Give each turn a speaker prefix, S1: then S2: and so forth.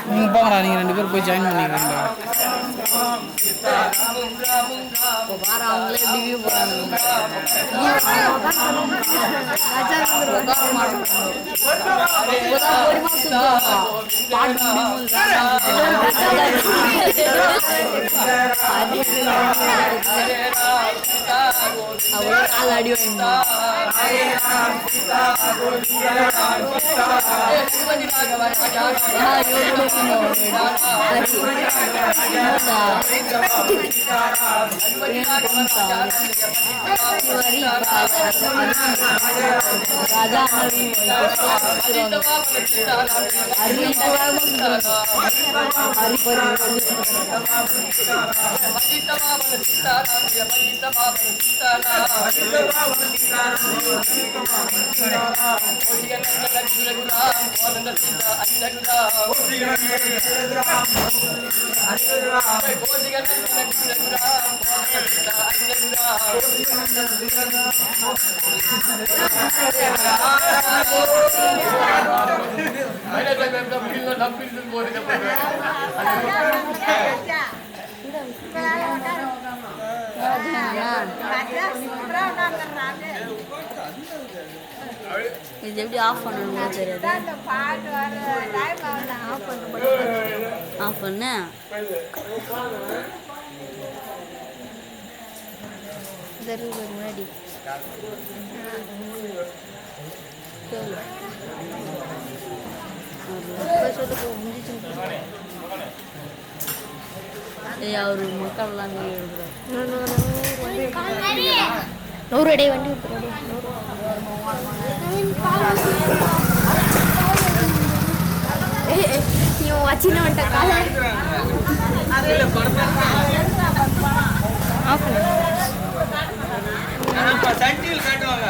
S1: நீங்கள் போங்கடா, நீங்கள் 2 பேர் போய் ஜாயின் பண்ணிக்கிறீங்களா?
S2: அவங்களே எப்படி வியூ போகிறாங்க. அவ்வளோ நாள் அடி வாங்கினா ராஜா இது எப்படி ஆஃப் பண்ணணும் தெரியாது. ஆஃப் பண்ண முன்னாடி அவரு மக்கள்லாம் நூறு அடி வண்டி வச்சின வந்துட்ட கால
S3: சன் டிவியில் காட்டுவாங்க.